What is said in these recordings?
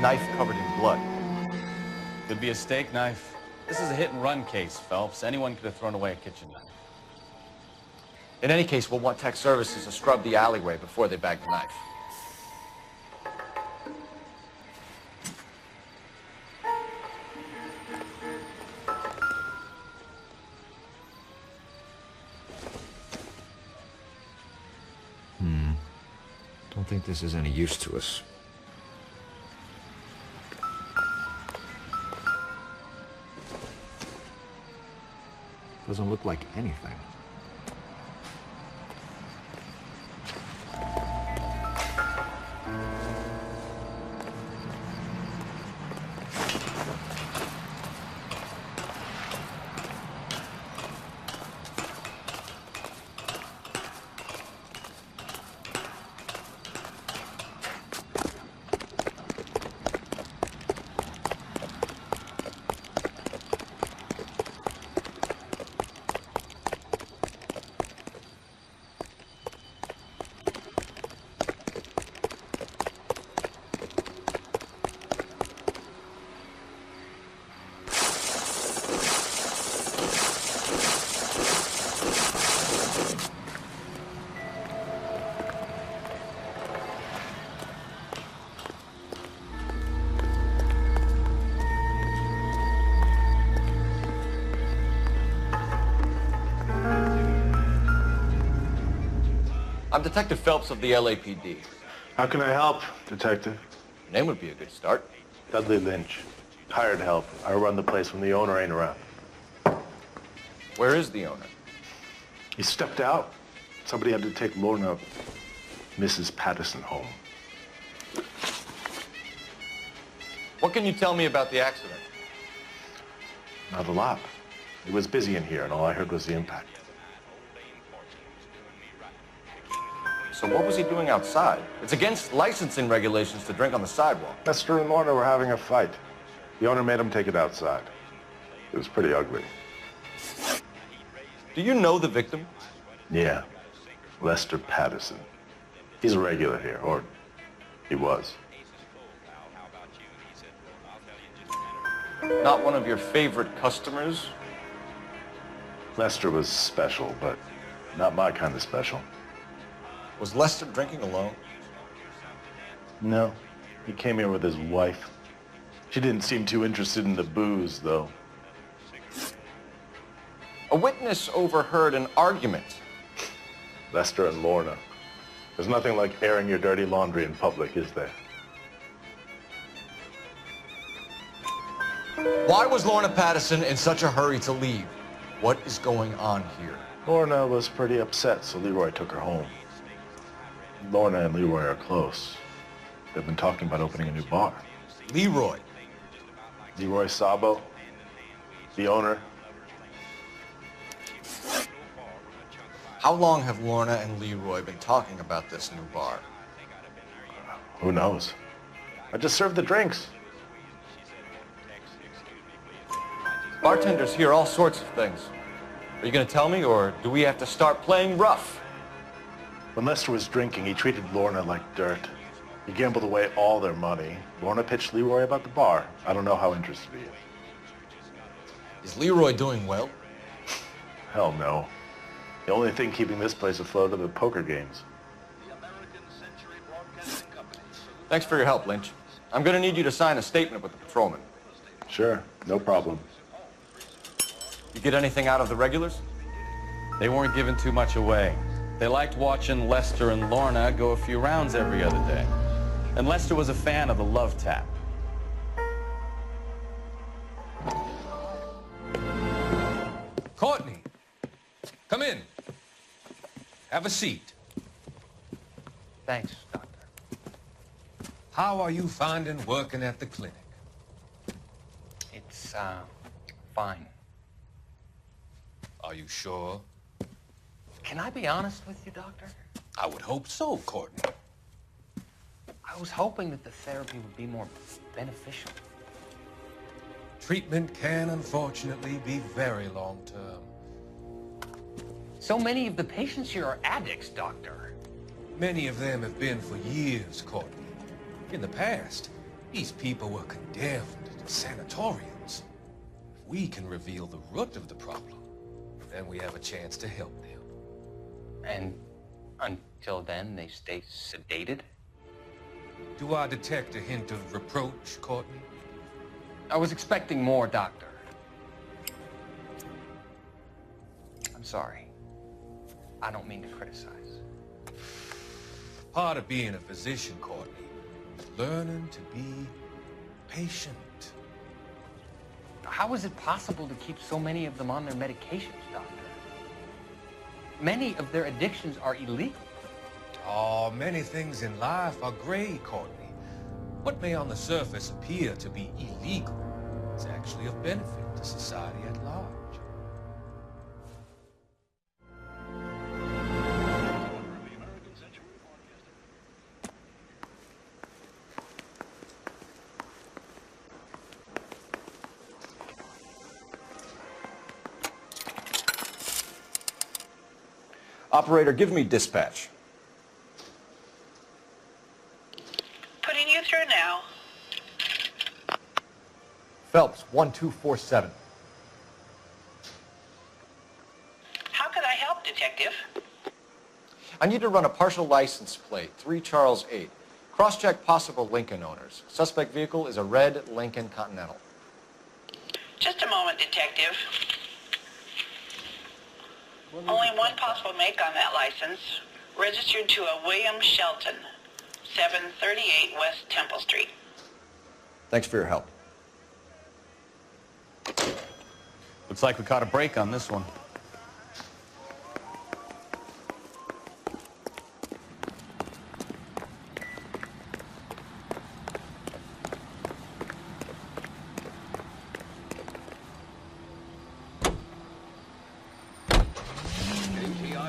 knife covered in blood. Could be a steak knife. This is a hit-and-run case, Phelps. Anyone could have thrown away a kitchen knife. In any case, we'll want tech services to scrub the alleyway before they bag the knife. Don't think this is any use to us. Doesn't look like anything. I'm Detective Phelps of the LAPD. How can I help, Detective? Name would be a good start. Dudley Lynch. Hired help. I run the place when the owner ain't around. Where is the owner? He stepped out. Somebody had to take Lorna, Mrs. Patterson, home. What can you tell me about the accident? Not a lot. It was busy in here, and all I heard was the impact. So what was he doing outside? It's against licensing regulations to drink on the sidewalk. Lester and Lorna were having a fight. The owner made him take it outside. It was pretty ugly. Do you know the victim? Yeah. Lester Patterson. He's a regular here, or he was. Not one of your favorite customers? Lester was special, but not my kind of special. Was Lester drinking alone? No. He came here with his wife. She didn't seem too interested in the booze, though. A witness overheard an argument. Lester and Lorna. There's nothing like airing your dirty laundry in public, is there? Why was Lorna Patterson in such a hurry to leave? What is going on here? Lorna was pretty upset, so Leroy took her home. Lorna and Leroy are close. They've been talking about opening a new bar. Leroy? Leroy Sabo, the owner. How long have Lorna and Leroy been talking about this new bar? Who knows? I just served the drinks. Bartenders hear all sorts of things. Are you going to tell me, or do we have to start playing rough? When Lester was drinking, he treated Lorna like dirt. He gambled away all their money. Lorna pitched Leroy about the bar. I don't know how interested he is. Is Leroy doing well? Hell no. The only thing keeping this place afloat are the poker games. Thanks for your help, Lynch. I'm going to need you to sign a statement with the patrolman. Sure, no problem. You get anything out of the regulars? They weren't giving too much away. They liked watching Lester and Lorna go a few rounds every other day. And Lester was a fan of the love tap. Courtney, come in. Have a seat. Thanks, Doctor. How are you finding working at the clinic? It's, fine. Are you sure? Can I be honest with you, Doctor? I would hope so, Courtney. I was hoping that the therapy would be more beneficial. Treatment can, unfortunately, be very long-term. So many of the patients here are addicts, Doctor. Many of them have been for years, Courtney. In the past, These people were condemned to sanatoriums. If we can reveal the root of the problem, then we have a chance to help them. And until then, they stay sedated? Do I detect a hint of reproach, Courtney? I was expecting more, Doctor. I'm sorry. I don't mean to criticize. Part of being a physician, Courtney, is learning to be patient. How is it possible to keep so many of them on their medications, Doctor? Many of their addictions are illegal. Oh, many things in life are gray, Courtney. What may on the surface appear to be illegal is actually of benefit to society at large. Operator, give me dispatch. Putting you through now. Phelps, 1247. How could I help, Detective? I need to run a partial license plate, 3 Charles 8. Cross-check possible Lincoln owners. Suspect vehicle is a red Lincoln Continental. Just a moment, Detective. Only one possible make on that license. Registered to a William Shelton, 738 West Temple Street. Thanks for your help. Looks like we caught a break on this one.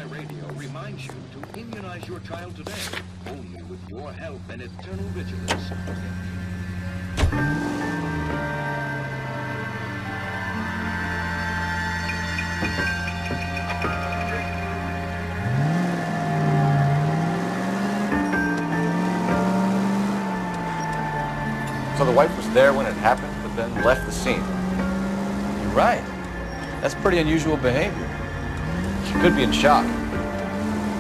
Radio reminds you to immunize your child today, only with your help and eternal vigilance. So the wife was there when it happened, but then left the scene. You're right. That's pretty unusual behavior. She could be in shock.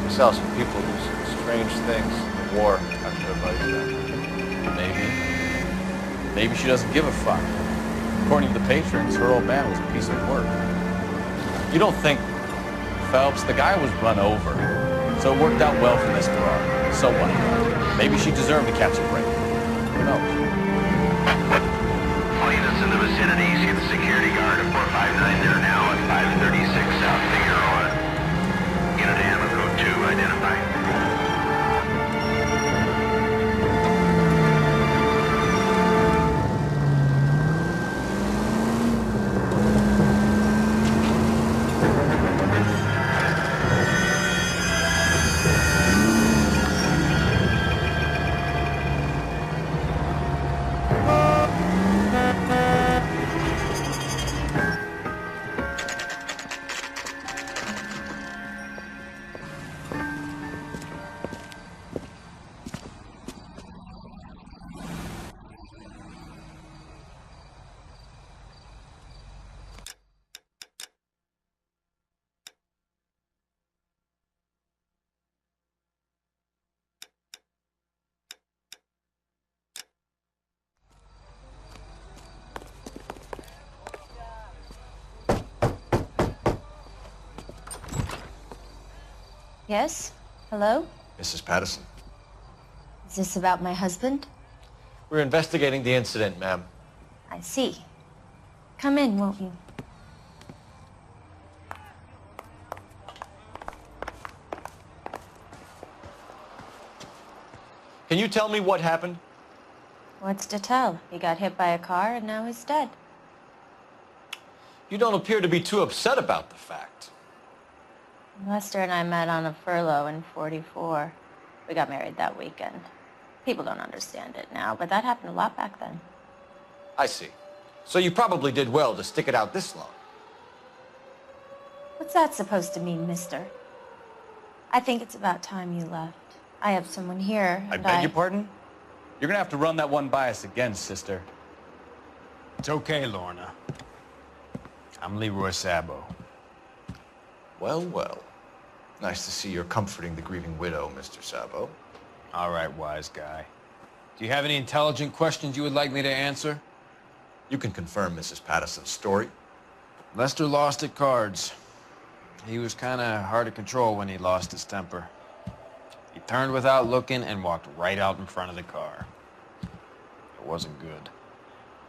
We saw some people do some strange things in the war after their buddies died. Maybe she doesn't give a fuck. According to the patrons, her old man was a piece of work. You don't think... Phelps, the guy was run over. So it worked out well for Miss Farrar. So what? Maybe she deserved to catch a break. Who knows? All units in the vicinity, see the security guard at 459 there now at 536 South Figueroa. Unit AM of code 2 identified. Yes? Hello? Mrs. Patterson. Is this about my husband? We're investigating the incident, ma'am. I see. Come in, won't you? Can you tell me what happened? What's to tell? He got hit by a car and now he's dead. You don't appear to be too upset about the fact. Lester and I met on a furlough in '44. We got married that weekend. People don't understand it now, but that happened a lot back then. I see. So you probably did well to stick it out this long. What's that supposed to mean, mister? I think it's about time you left. I have someone here, I and beg your pardon? You're gonna have to run that one by us again, sister. It's okay, Lorna. I'm Leroy Sabo. Well, well. Nice to see you're comforting the grieving widow, Mr. Sabo. All right, wise guy. Do you have any intelligent questions you would like me to answer? You can confirm Mrs. Patterson's story. Lester lost at cards. He was kind of hard to control when he lost his temper. He turned without looking and walked right out in front of the car. It wasn't good.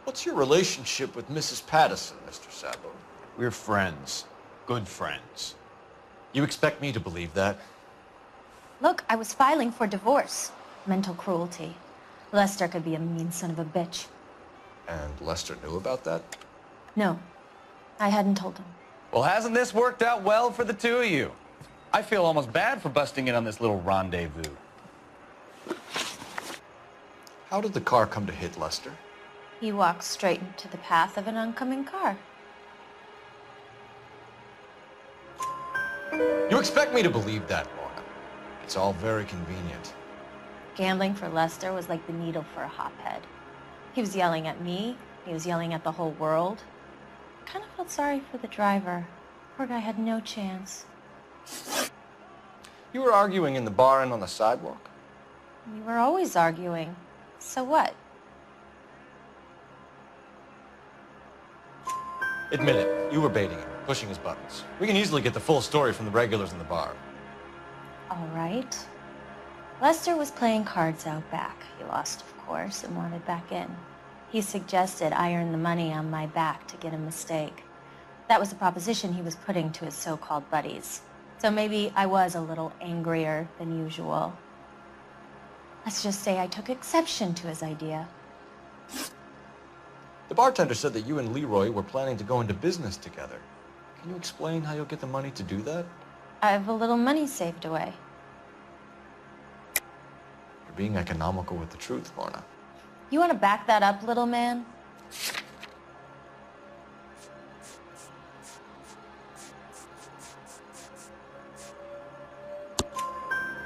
What's your relationship with Mrs. Patterson, Mr. Sabo? We're friends. Good friends. You expect me to believe that? Look, I was filing for divorce. Mental cruelty. Lester could be a mean son of a bitch. And Lester knew about that? No, I hadn't told him. Well, hasn't this worked out well for the two of you? I feel almost bad for busting in on this little rendezvous. How did the car come to hit Lester? He walked straight into the path of an oncoming car. You expect me to believe that, Lorna? It's all very convenient. Gambling for Lester was like the needle for a hotbed. He was yelling at me. He was yelling at the whole world. I kind of felt sorry for the driver. Poor guy had no chance. You were arguing in the bar and on the sidewalk? We were always arguing. So what? Admit it, you were baiting him, pushing his buttons. We can easily get the full story from the regulars in the bar. All right. Lester was playing cards out back. He lost, of course, and wanted back in. He suggested I earn the money on my back to get a mistake. That was the proposition he was putting to his so-called buddies. So maybe I was a little angrier than usual. Let's just say I took exception to his idea. The bartender said that you and Leroy were planning to go into business together. Can you explain how you'll get the money to do that? I have a little money saved away. You're being economical with the truth, Lorna. You want to back that up, little man?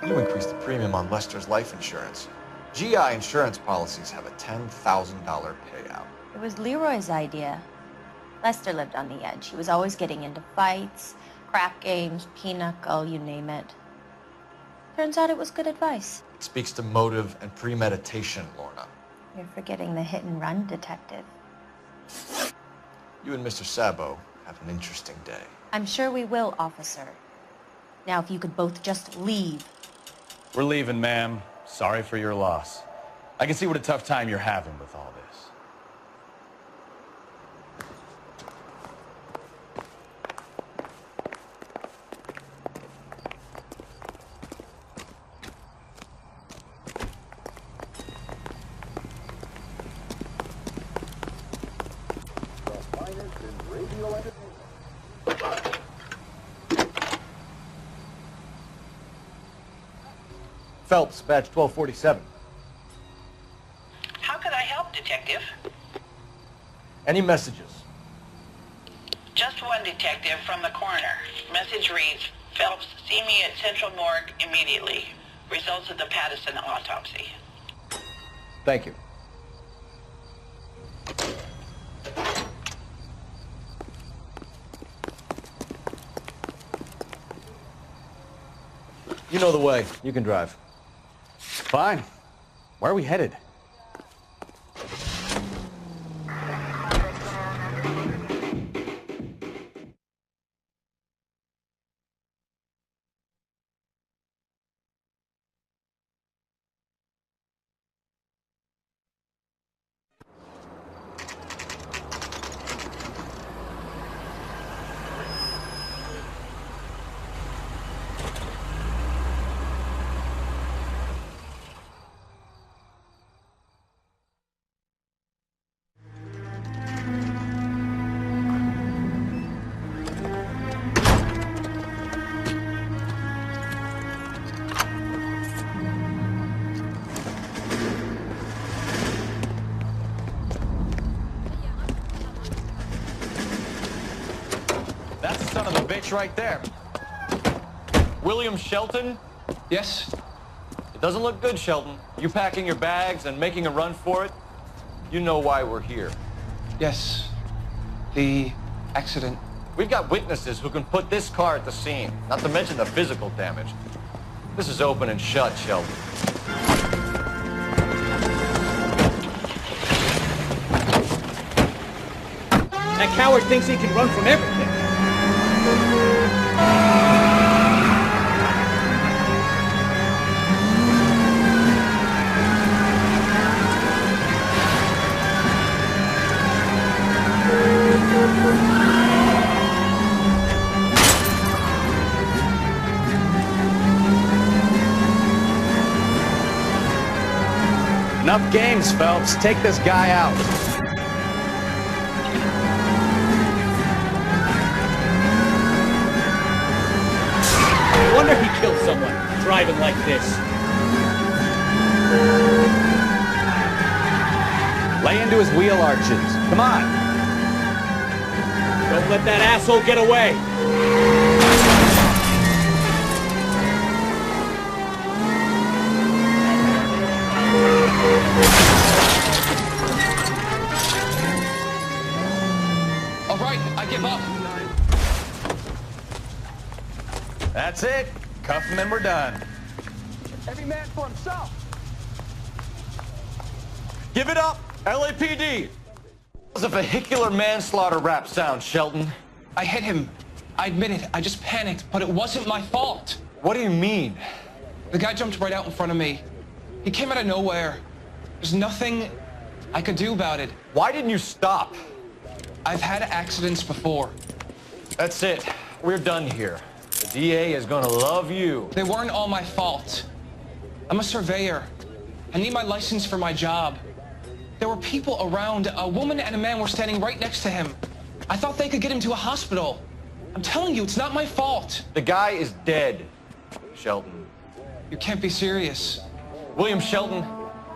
You increased the premium on Lester's life insurance. GI insurance policies have a $10,000 payout. It was Leroy's idea. Lester lived on the edge. He was always getting into fights, crap games, pinochle, you name it. Turns out it was good advice. It speaks to motive and premeditation, Lorna. You're forgetting the hit-and-run detective. You and Mr. Sabo have an interesting day. I'm sure we will, officer. Now, if you could both just leave. We're leaving, ma'am. Sorry for your loss. I can see what a tough time you're having with all this. Phelps, badge 1247. How could I help, Detective? Any messages? Just one, Detective, from the coroner. Message reads, Phelps, see me at Central Morgue immediately. Results of the Patterson autopsy. Thank you. You know the way. You can drive. Fine. Where are we headed? That's the son of a bitch right there. William Shelton? Yes? Did Doesn't look good, Shelton. You packing your bags and making a run for it? You know why we're here. Yes. The accident. We've got witnesses who can put this car at the scene, not to mention the physical damage. This is open and shut, Shelton. That coward thinks he can run from everything. Enough games, Phelps. Take this guy out. No wonder he killed someone, driving like this. Lay into his wheel arches. Come on. Don't let that asshole get away. All right, I give up. That's it. Cuff him and we're done. Every man for himself. Give it up, LAPD! It was a vehicular manslaughter rap sound, Shelton. I hit him. I admit it. I just panicked, but it wasn't my fault. What do you mean? The guy jumped right out in front of me. He came out of nowhere. There's nothing I could do about it. Why didn't you stop? I've had accidents before. That's it. We're done here. The DA is gonna love you. They weren't all my fault. I'm a surveyor. I need my license for my job. There were people around. A woman and a man were standing right next to him. I thought they could get him to a hospital. I'm telling you, it's not my fault. The guy is dead, Shelton. You can't be serious. William Shelton,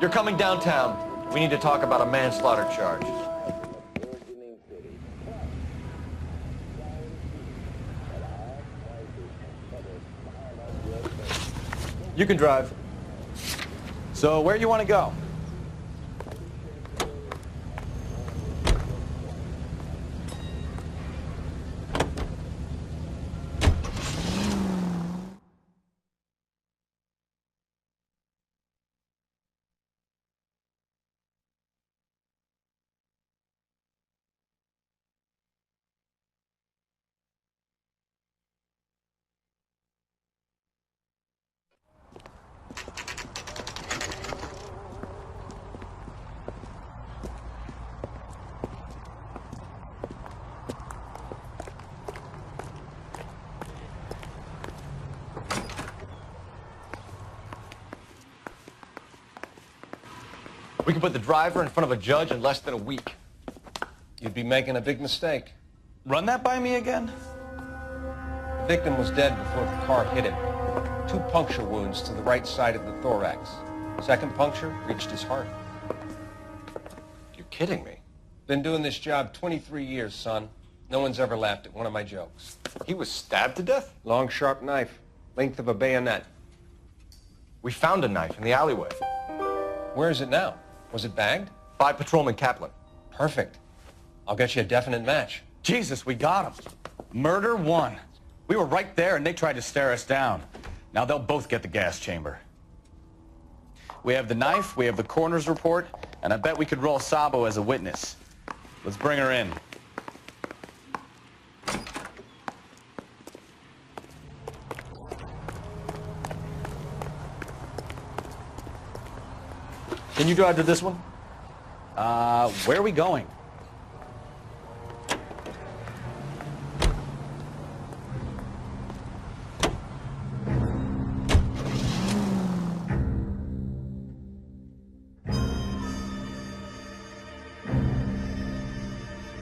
you're coming downtown. We need to talk about a manslaughter charge. You can drive. So where do you want to go? We can put the driver in front of a judge in less than a week. You'd be making a big mistake. Run that by me again? The victim was dead before the car hit him. 2 puncture wounds to the right side of the thorax. Second puncture reached his heart. You're kidding me. Been doing this job 23 years, son. No one's ever laughed at one of my jokes. He was stabbed to death? Long, sharp knife. Length of a bayonet. We found a knife in the alleyway. Where is it now? Was it bagged? By Patrolman Kaplan. Perfect. I'll get you a definite match. Jesus, we got him. Murder 1. We were right there and they tried to stare us down. Now they'll both get the gas chamber. We have the knife, we have the coroner's report, and I bet we could roll Sabo as a witness. Let's bring her in. Can you drive to this one? Where are we going?